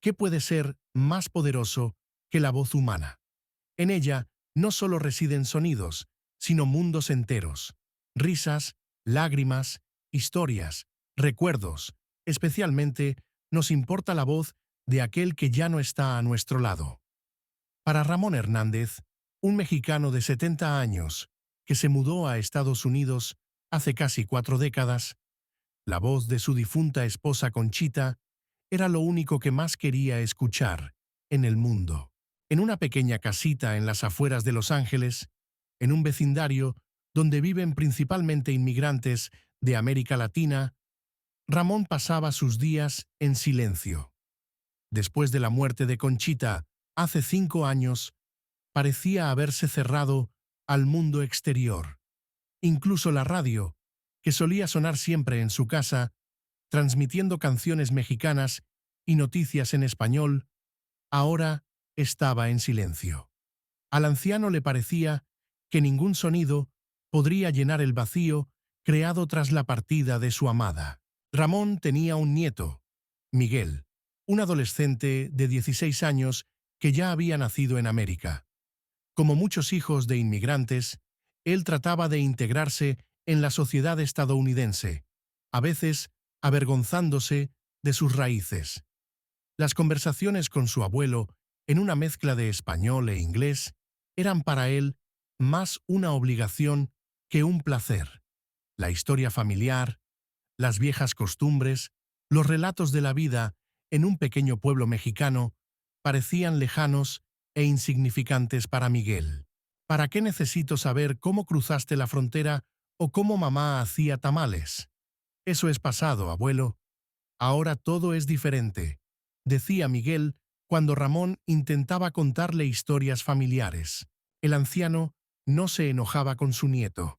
¿qué puede ser más poderoso que la voz humana? En ella no solo residen sonidos, sino mundos enteros, risas, lágrimas, historias, recuerdos. Especialmente nos importa la voz de aquel que ya no está a nuestro lado. Para Ramón Hernández, un mexicano de 70 años, que se mudó a Estados Unidos hace casi 4 décadas, la voz de su difunta esposa Conchita era lo único que más quería escuchar en el mundo. En una pequeña casita en las afueras de Los Ángeles, en un vecindario donde viven principalmente inmigrantes de América Latina, Ramón pasaba sus días en silencio. Después de la muerte de Conchita, hace 5 años, parecía haberse cerrado al mundo exterior. Incluso la radio, que solía sonar siempre en su casa, transmitiendo canciones mexicanas y noticias en español, ahora estaba en silencio. Al anciano le parecía que ningún sonido podría llenar el vacío creado tras la partida de su amada. Ramón tenía un nieto, Miguel, un adolescente de 16 años que ya había nacido en América. Como muchos hijos de inmigrantes, él trataba de integrarse en la sociedad estadounidense, a veces avergonzándose de sus raíces. Las conversaciones con su abuelo, en una mezcla de español e inglés, eran para él más una obligación que un placer. La historia familiar, las viejas costumbres, los relatos de la vida en un pequeño pueblo mexicano parecían lejanos e insignificantes para Miguel. ¿Para qué necesito saber cómo cruzaste la frontera o cómo mamá hacía tamales? Eso es pasado, abuelo. Ahora todo es diferente, decía Miguel cuando Ramón intentaba contarle historias familiares. El anciano no se enojaba con su nieto.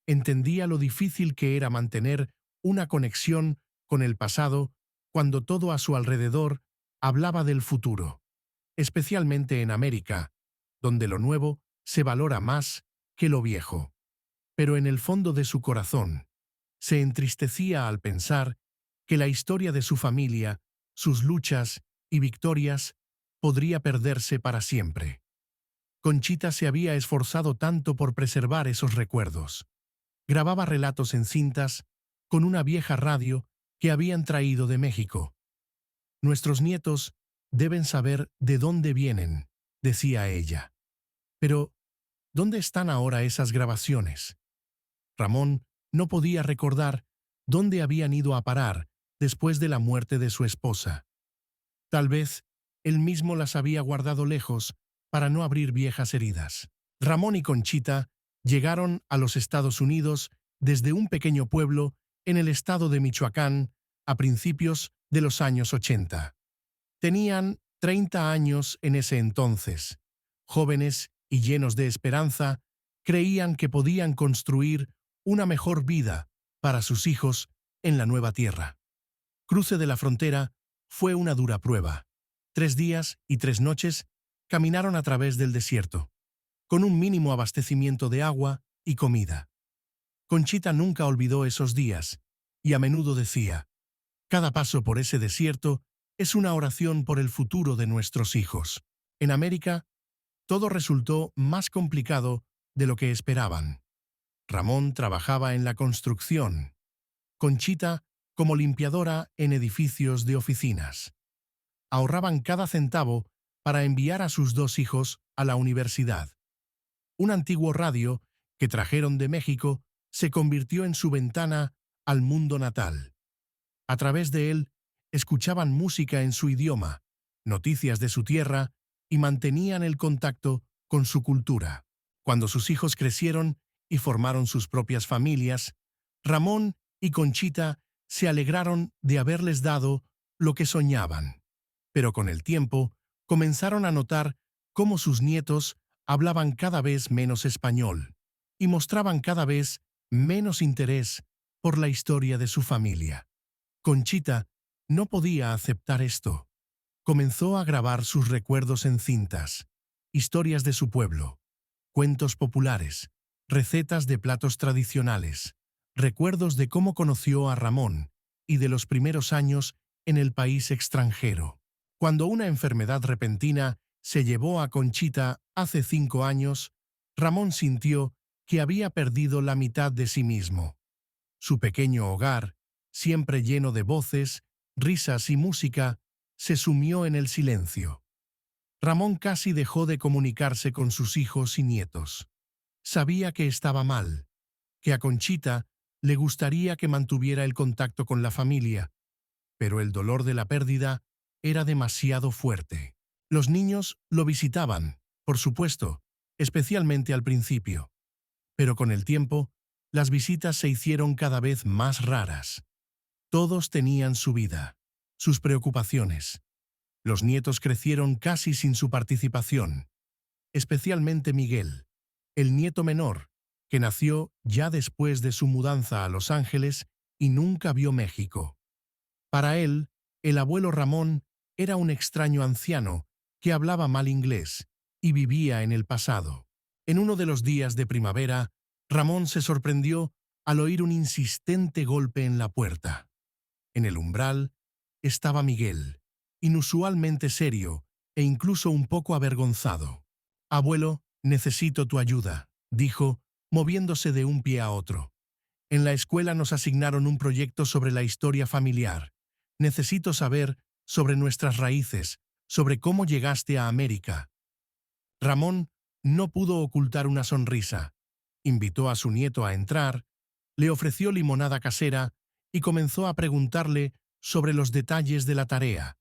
Entendía lo difícil que era mantener una conexión con el pasado cuando todo a su alrededor hablaba del futuro, especialmente en América, donde lo nuevo se valora más que lo viejo. Pero en el fondo de su corazón, se entristecía al pensar que la historia de su familia, sus luchas y victorias, podría perderse para siempre. Conchita se había esforzado tanto por preservar esos recuerdos. Grababa relatos en cintas con una vieja radio que habían traído de México. Nuestros nietos deben saber de dónde vienen, decía ella. Pero, ¿dónde están ahora esas grabaciones? Ramón no podía recordar dónde habían ido a parar después de la muerte de su esposa. Tal vez él mismo las había guardado lejos para no abrir viejas heridas. Ramón y Conchita llegaron a los Estados Unidos desde un pequeño pueblo en el estado de Michoacán a principios de los años 80. Tenían 30 años en ese entonces. Jóvenes y llenos de esperanza, creían que podían construir una mejor vida para sus hijos en la nueva tierra. Cruce de la frontera fue una dura prueba. 3 días y 3 noches caminaron a través del desierto, con un mínimo abastecimiento de agua y comida. Conchita nunca olvidó esos días, y a menudo decía, cada paso por ese desierto es una oración por el futuro de nuestros hijos. En América, todo resultó más complicado de lo que esperaban. Ramón trabajaba en la construcción, Conchita como limpiadora en edificios de oficinas. Ahorraban cada centavo para enviar a sus 2 hijos a la universidad. Un antiguo radio que trajeron de México se convirtió en su ventana al mundo natal. A través de él, escuchaban música en su idioma, noticias de su tierra y mantenían el contacto con su cultura. Cuando sus hijos crecieron y formaron sus propias familias, Ramón y Conchita se alegraron de haberles dado lo que soñaban. Pero con el tiempo, comenzaron a notar cómo sus nietos hablaban cada vez menos español y mostraban cada vez menos interés por la historia de su familia. Conchita no podía aceptar esto. Comenzó a grabar sus recuerdos en cintas, historias de su pueblo, cuentos populares, recetas de platos tradicionales, recuerdos de cómo conoció a Ramón y de los primeros años en el país extranjero. Cuando una enfermedad repentina se llevó a Conchita hace 5 años, Ramón sintió que había perdido la mitad de sí mismo. Su pequeño hogar, siempre lleno de voces, risas y música, se sumió en el silencio. Ramón casi dejó de comunicarse con sus hijos y nietos. Sabía que estaba mal, que a Conchita le gustaría que mantuviera el contacto con la familia, pero el dolor de la pérdida era demasiado fuerte. Los niños lo visitaban, por supuesto, especialmente al principio, pero con el tiempo, las visitas se hicieron cada vez más raras. Todos tenían su vida, sus preocupaciones. Los nietos crecieron casi sin su participación, especialmente Miguel, el nieto menor, que nació ya después de su mudanza a Los Ángeles y nunca vio México. Para él, el abuelo Ramón era un extraño anciano que hablaba mal inglés y vivía en el pasado. En uno de los días de primavera, Ramón se sorprendió al oír un insistente golpe en la puerta. En el umbral estaba Miguel, inusualmente serio e incluso un poco avergonzado. «Abuelo, necesito tu ayuda», dijo, moviéndose de un pie a otro. «En la escuela nos asignaron un proyecto sobre la historia familiar. Necesito saber sobre nuestras raíces, sobre cómo llegaste a América». Ramón no pudo ocultar una sonrisa. Invitó a su nieto a entrar, le ofreció limonada casera y comenzó a preguntarle sobre los detalles de la tarea.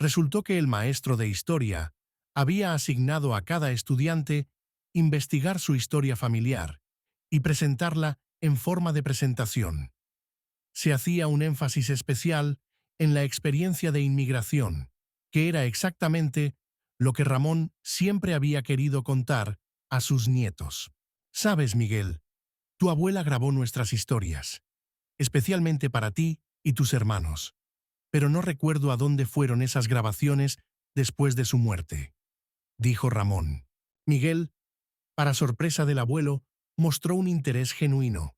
Resultó que el maestro de historia había asignado a cada estudiante investigar su historia familiar y presentarla en forma de presentación. Se hacía un énfasis especial en la experiencia de inmigración, que era exactamente lo que Ramón siempre había querido contar a sus nietos. «Sabes, Miguel, tu abuela grabó nuestras historias, especialmente para ti y tus hermanos, pero no recuerdo a dónde fueron esas grabaciones después de su muerte», dijo Ramón. Miguel, para sorpresa del abuelo, mostró un interés genuino.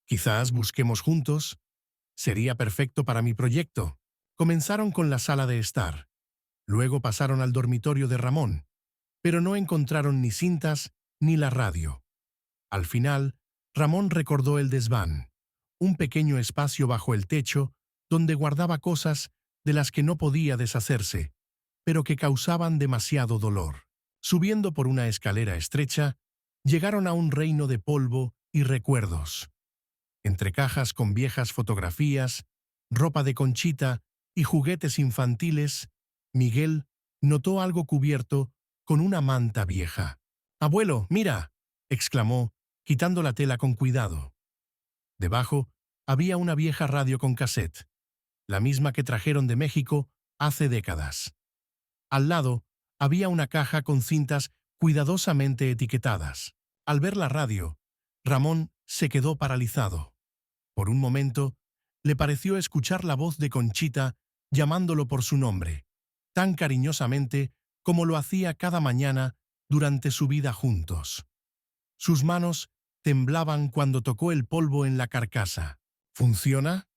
«Quizás busquemos juntos. Sería perfecto para mi proyecto». Comenzaron con la sala de estar. Luego pasaron al dormitorio de Ramón, pero no encontraron ni cintas ni la radio. Al final, Ramón recordó el desván, un pequeño espacio bajo el techo donde guardaba cosas de las que no podía deshacerse, pero que causaban demasiado dolor. Subiendo por una escalera estrecha, llegaron a un reino de polvo y recuerdos. Entre cajas con viejas fotografías, ropa de Conchita y juguetes infantiles, Miguel notó algo cubierto con una manta vieja. «Abuelo, mira», exclamó, quitando la tela con cuidado. Debajo había una vieja radio con cassette, la misma que trajeron de México hace décadas. Al lado había una caja con cintas cuidadosamente etiquetadas. Al ver la radio, Ramón se quedó paralizado. Por un momento, le pareció escuchar la voz de Conchita llamándolo por su nombre, tan cariñosamente como lo hacía cada mañana durante su vida juntos. Sus manos temblaban cuando tocó el polvo en la carcasa. «¿Funciona?»,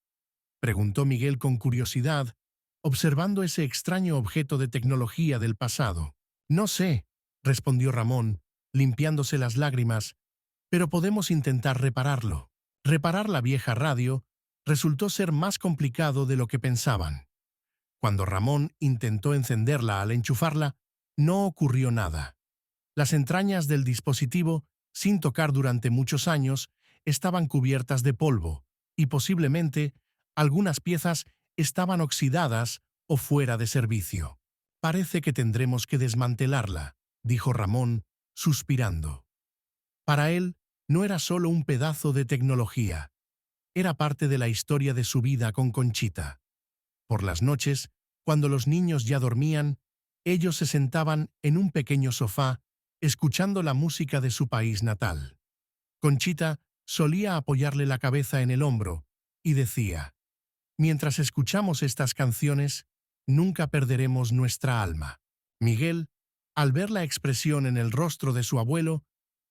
preguntó Miguel con curiosidad, observando ese extraño objeto de tecnología del pasado. «No sé», respondió Ramón, limpiándose las lágrimas, «pero podemos intentar repararlo». Reparar la vieja radio resultó ser más complicado de lo que pensaban. Cuando Ramón intentó encenderla al enchufarla, no ocurrió nada. Las entrañas del dispositivo, sin tocar durante muchos años, estaban cubiertas de polvo, y posiblemente algunas piezas estaban oxidadas o fuera de servicio. «Parece que tendremos que desmantelarla», dijo Ramón, suspirando. Para él, no era solo un pedazo de tecnología. Era parte de la historia de su vida con Conchita. Por las noches, cuando los niños ya dormían, ellos se sentaban en un pequeño sofá, escuchando la música de su país natal. Conchita solía apoyarle la cabeza en el hombro y decía: «Mientras escuchamos estas canciones, nunca perderemos nuestra alma». Miguel, al ver la expresión en el rostro de su abuelo,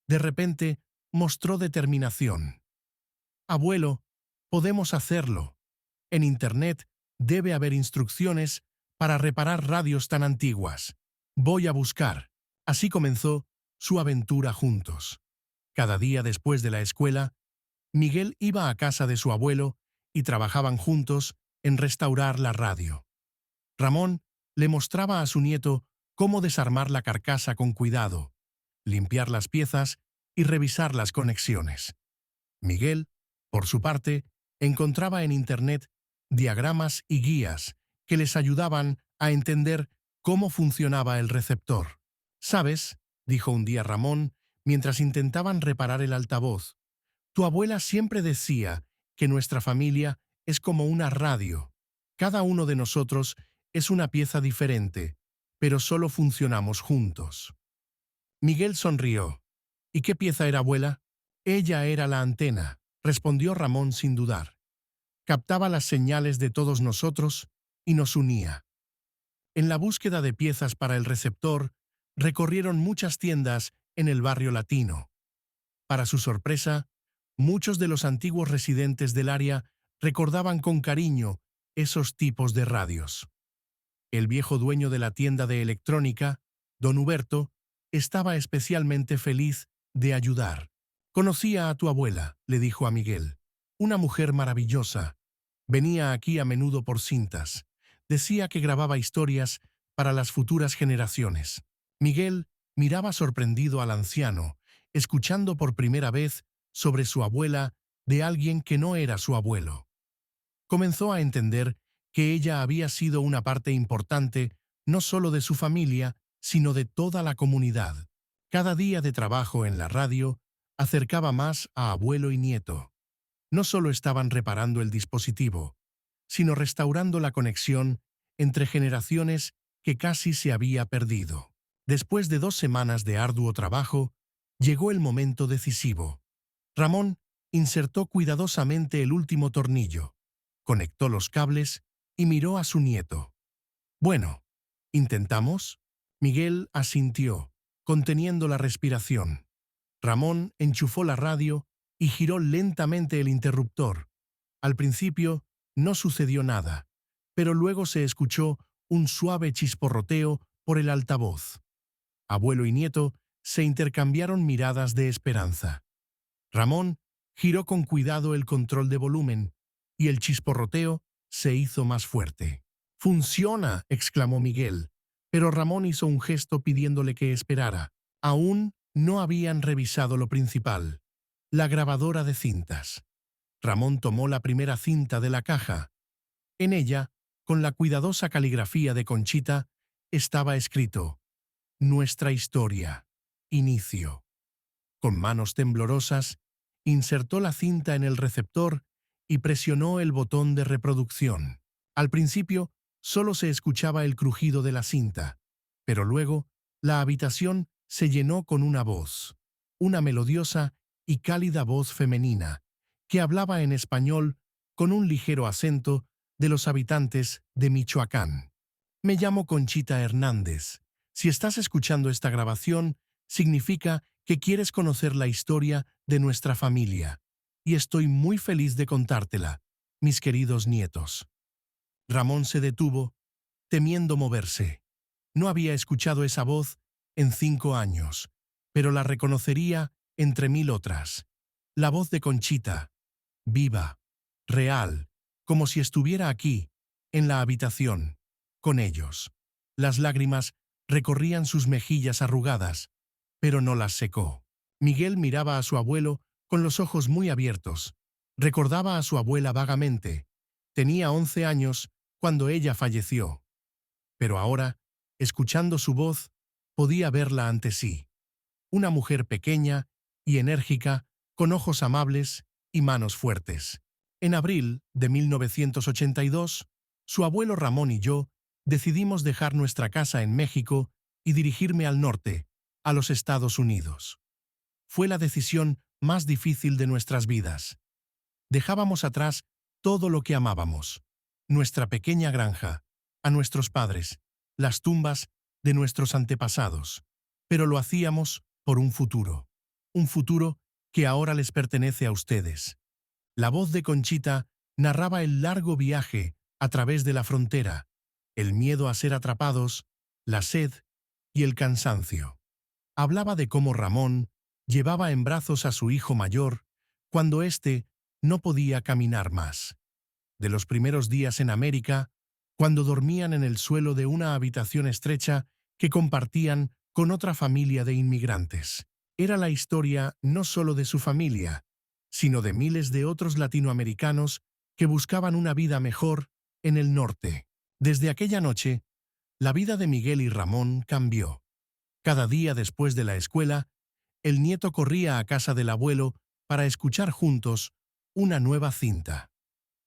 de repente mostró determinación. «Abuelo, podemos hacerlo. En Internet debe haber instrucciones para reparar radios tan antiguas. Voy a buscar. Así comenzó su aventura juntos. Cada día después de la escuela, Miguel iba a casa de su abuelo y trabajaban juntos en restaurar la radio. Ramón le mostraba a su nieto cómo desarmar la carcasa con cuidado, limpiar las piezas y revisar las conexiones. Miguel, por su parte, encontraba en Internet diagramas y guías que les ayudaban a entender cómo funcionaba el receptor. «¿Sabes?», dijo un día Ramón, mientras intentaban reparar el altavoz, «tu abuela siempre decía que nuestra familia es como una radio. Cada uno de nosotros es una pieza diferente, pero solo funcionamos juntos». Miguel sonrió. «¿Y qué pieza era, abuela?». «Ella era la antena», respondió Ramón sin dudar. «Captaba las señales de todos nosotros y nos unía». En la búsqueda de piezas para el receptor, recorrieron muchas tiendas en el barrio latino. Para su sorpresa, muchos de los antiguos residentes del área recordaban con cariño esos tipos de radios. El viejo dueño de la tienda de electrónica, don Huberto, estaba especialmente feliz de ayudar. «Conocía a tu abuela», le dijo a Miguel. «Una mujer maravillosa. Venía aquí a menudo por cintas. Decía que grababa historias para las futuras generaciones». Miguel miraba sorprendido al anciano, escuchando por primera vez sobre su abuela de alguien que no era su abuelo. Comenzó a entender que ella había sido una parte importante no solo de su familia, sino de toda la comunidad. Cada día de trabajo en la radio acercaba más a abuelo y nieto. No solo estaban reparando el dispositivo, sino restaurando la conexión entre generaciones que casi se había perdido. Después de 2 semanas de arduo trabajo, llegó el momento decisivo. Ramón insertó cuidadosamente el último tornillo, conectó los cables y miró a su nieto. «Bueno, ¿intentamos?». Miguel asintió, conteniendo la respiración. Ramón enchufó la radio y giró lentamente el interruptor. Al principio no sucedió nada, pero luego se escuchó un suave chisporroteo por el altavoz. Abuelo y nieto se intercambiaron miradas de esperanza. Ramón giró con cuidado el control de volumen y el chisporroteo se hizo más fuerte. «¡Funciona!», exclamó Miguel, pero Ramón hizo un gesto pidiéndole que esperara. Aún no habían revisado lo principal: la grabadora de cintas. Ramón tomó la primera cinta de la caja. En ella, con la cuidadosa caligrafía de Conchita, estaba escrito: «Nuestra historia. Inicio». Con manos temblorosas, insertó la cinta en el receptor y presionó el botón de reproducción. Al principio, solo se escuchaba el crujido de la cinta, pero luego la habitación se llenó con una voz, una melodiosa y cálida voz femenina, que hablaba en español con un ligero acento de los habitantes de Michoacán. «Me llamo Conchita Hernández. Si estás escuchando esta grabación, significa que quieres conocer la historia de nuestra familia, y estoy muy feliz de contártela, mis queridos nietos». Ramón se detuvo, temiendo moverse. No había escuchado esa voz en 5 años, pero la reconocería entre 1000 otras. La voz de Conchita, viva, real, como si estuviera aquí, en la habitación, con ellos. Las lágrimas recorrían sus mejillas arrugadas, pero no las secó. Miguel miraba a su abuelo con los ojos muy abiertos. Recordaba a su abuela vagamente. Tenía 11 años cuando ella falleció. Pero ahora, escuchando su voz, podía verla ante sí. Una mujer pequeña y enérgica, con ojos amables y manos fuertes. En abril de 1982, su abuelo Ramón y yo decidimos dejar nuestra casa en México y dirigirme al norte, a los Estados Unidos. Fue la decisión más difícil de nuestras vidas. Dejábamos atrás todo lo que amábamos: nuestra pequeña granja, a nuestros padres, las tumbas de nuestros antepasados. Pero lo hacíamos por un futuro que ahora les pertenece a ustedes. La voz de Conchita narraba el largo viaje a través de la frontera, el miedo a ser atrapados, la sed y el cansancio. Hablaba de cómo Ramón llevaba en brazos a su hijo mayor cuando éste no podía caminar más. De los primeros días en América, cuando dormían en el suelo de una habitación estrecha que compartían con otra familia de inmigrantes. Era la historia no solo de su familia, sino de miles de otros latinoamericanos que buscaban una vida mejor en el norte. Desde aquella noche, la vida de Miguel y Ramón cambió. Cada día después de la escuela, el nieto corría a casa del abuelo para escuchar juntos una nueva cinta.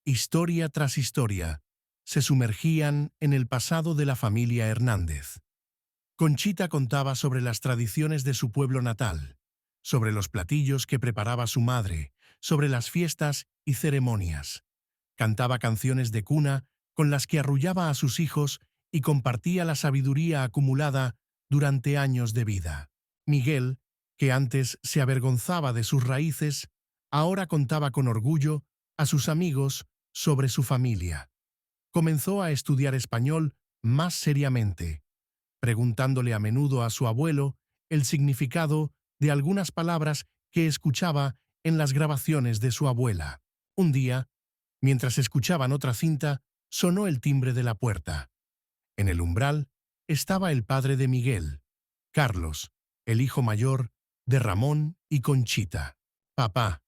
Historia tras historia, se sumergían en el pasado de la familia Hernández. Conchita contaba sobre las tradiciones de su pueblo natal, sobre los platillos que preparaba su madre, sobre las fiestas y ceremonias. Cantaba canciones de cuna con las que arrullaba a sus hijos y compartía la sabiduría acumulada durante años de vida. Miguel, que antes se avergonzaba de sus raíces, ahora contaba con orgullo a sus amigos sobre su familia. Comenzó a estudiar español más seriamente, preguntándole a menudo a su abuelo el significado de algunas palabras que escuchaba en las grabaciones de su abuela. Un día, mientras escuchaban otra cinta, sonó el timbre de la puerta. En el umbral estaba el padre de Miguel, Carlos, el hijo mayor de Ramón y Conchita. «Papá».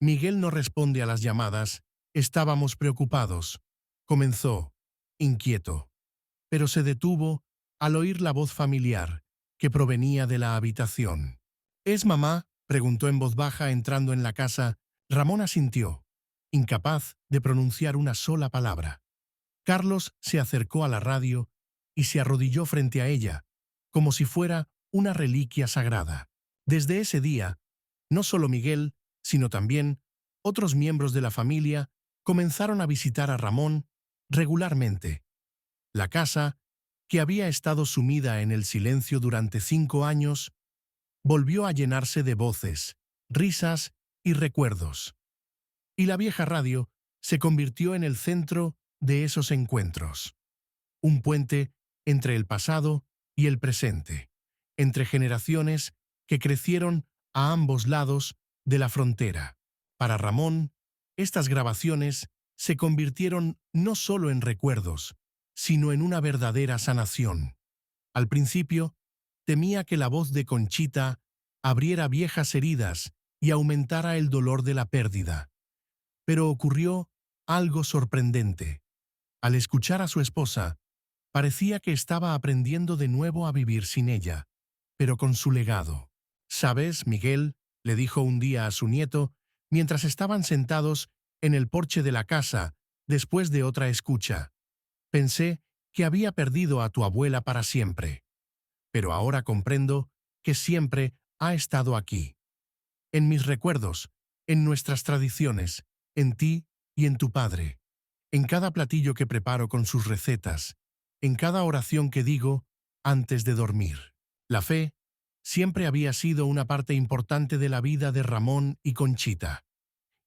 Miguel no responde a las llamadas. «Estábamos preocupados», comenzó, inquieto, pero se detuvo al oír la voz familiar que provenía de la habitación. «¿Es mamá?», preguntó en voz baja entrando en la casa. Ramón asintió, incapaz de pronunciar una sola palabra. Carlos se acercó a la radio y se arrodilló frente a ella, como si fuera una reliquia sagrada. Desde ese día, no solo Miguel, sino también otros miembros de la familia comenzaron a visitar a Ramón regularmente. La casa, que había estado sumida en el silencio durante 5 años, volvió a llenarse de voces, risas y recuerdos. Y la vieja radio se convirtió en el centro de esos encuentros. Un puente entre el pasado y el presente, entre generaciones que crecieron a ambos lados de la frontera. Para Ramón, estas grabaciones se convirtieron no solo en recuerdos, sino en una verdadera sanación. Al principio, temía que la voz de Conchita abriera viejas heridas y aumentara el dolor de la pérdida. Pero ocurrió algo sorprendente. Al escuchar a su esposa, parecía que estaba aprendiendo de nuevo a vivir sin ella, pero con su legado. «¿Sabes, Miguel?», le dijo un día a su nieto, mientras estaban sentados en el porche de la casa, después de otra escucha. «Pensé que había perdido a tu abuela para siempre, pero ahora comprendo que siempre ha estado aquí. En mis recuerdos, en nuestras tradiciones, en ti y en tu padre, en cada platillo que preparo con sus recetas, en cada oración que digo antes de dormir». La fe siempre había sido una parte importante de la vida de Ramón y Conchita.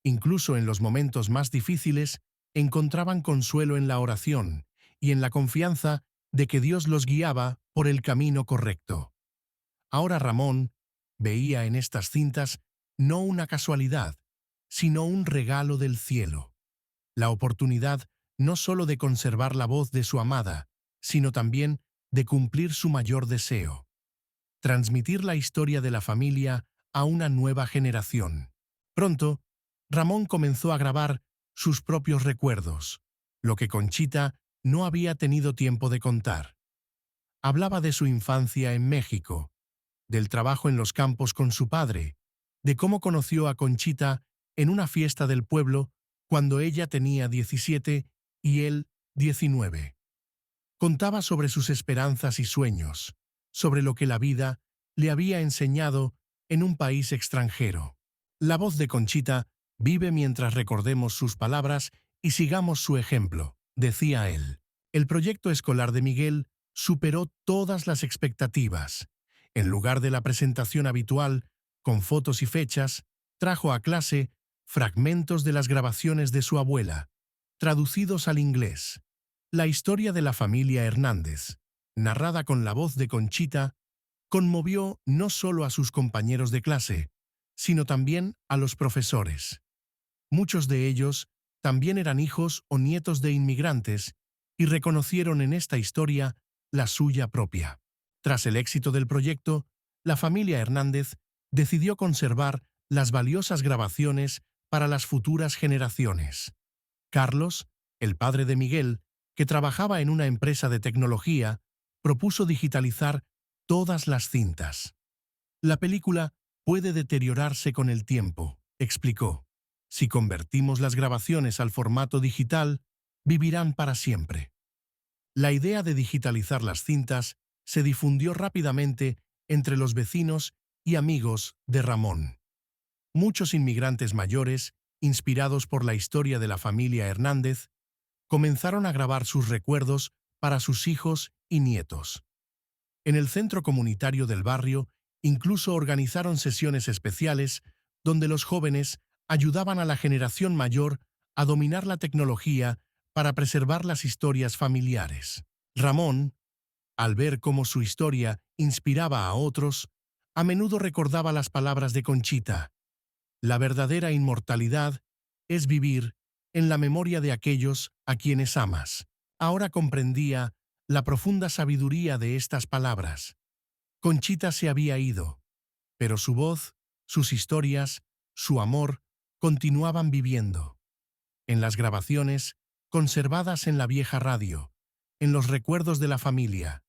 Incluso en los momentos más difíciles, encontraban consuelo en la oración y en la confianza de que Dios los guiaba por el camino correcto. Ahora Ramón veía en estas cintas no una casualidad, sino un regalo del cielo. La oportunidad no solo de conservar la voz de su amada, sino también de cumplir su mayor deseo: transmitir la historia de la familia a una nueva generación. Pronto, Ramón comenzó a grabar sus propios recuerdos, lo que Conchita no había tenido tiempo de contar. Hablaba de su infancia en México, del trabajo en los campos con su padre, de cómo conoció a Conchita en una fiesta del pueblo cuando ella tenía 17 y él 19. Contaba sobre sus esperanzas y sueños, sobre lo que la vida le había enseñado en un país extranjero. La voz de Conchita vive mientras recordemos sus palabras y sigamos su ejemplo, decía él. El proyecto escolar de Miguel superó todas las expectativas. En lugar de la presentación habitual, con fotos y fechas, trajo a clase fragmentos de las grabaciones de su abuela, traducidos al inglés. La historia de la familia Hernández, narrada con la voz de Conchita, conmovió no solo a sus compañeros de clase, sino también a los profesores. Muchos de ellos también eran hijos o nietos de inmigrantes y reconocieron en esta historia la suya propia. Tras el éxito del proyecto, la familia Hernández decidió conservar las valiosas grabaciones para las futuras generaciones. Carlos, el padre de Miguel, que trabajaba en una empresa de tecnología, propuso digitalizar todas las cintas. La película puede deteriorarse con el tiempo, explicó. Si convertimos las grabaciones al formato digital, vivirán para siempre. La idea de digitalizar las cintas se difundió rápidamente entre los vecinos y amigos de Ramón. Muchos inmigrantes mayores, inspirados por la historia de la familia Hernández, comenzaron a grabar sus recuerdos para sus hijos y nietos. En el centro comunitario del barrio, incluso organizaron sesiones especiales donde los jóvenes ayudaban a la generación mayor a dominar la tecnología para preservar las historias familiares. Ramón, al ver cómo su historia inspiraba a otros, a menudo recordaba las palabras de Conchita: la verdadera inmortalidad es vivir en la memoria de aquellos a quienes amas. Ahora comprendía la profunda sabiduría de estas palabras. Conchita se había ido, pero su voz, sus historias, su amor continuaban viviendo. En las grabaciones, conservadas en la vieja radio, en los recuerdos de la familia,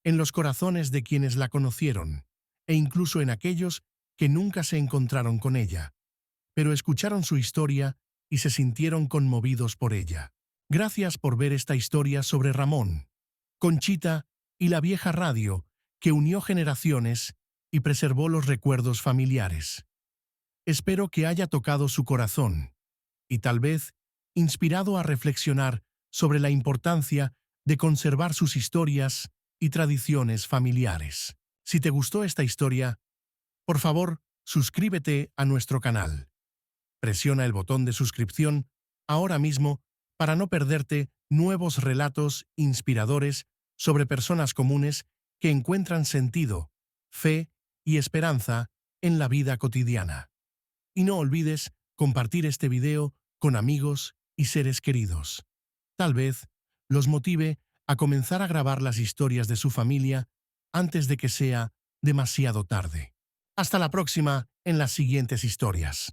en los corazones de quienes la conocieron, e incluso en aquellos que nunca se encontraron con ella, pero escucharon su historia y se sintieron conmovidos por ella. Gracias por ver esta historia sobre Ramón, Conchita y la vieja radio que unió generaciones y preservó los recuerdos familiares. Espero que haya tocado su corazón y tal vez inspirado a reflexionar sobre la importancia de conservar sus historias y tradiciones familiares. Si te gustó esta historia, por favor, suscríbete a nuestro canal. Presiona el botón de suscripción ahora mismo para no perderte nuevos relatos inspiradores sobre personas comunes que encuentran sentido, fe y esperanza en la vida cotidiana. Y no olvides compartir este video con amigos y seres queridos. Tal vez los motive a comenzar a grabar las historias de su familia antes de que sea demasiado tarde. Hasta la próxima en las siguientes historias.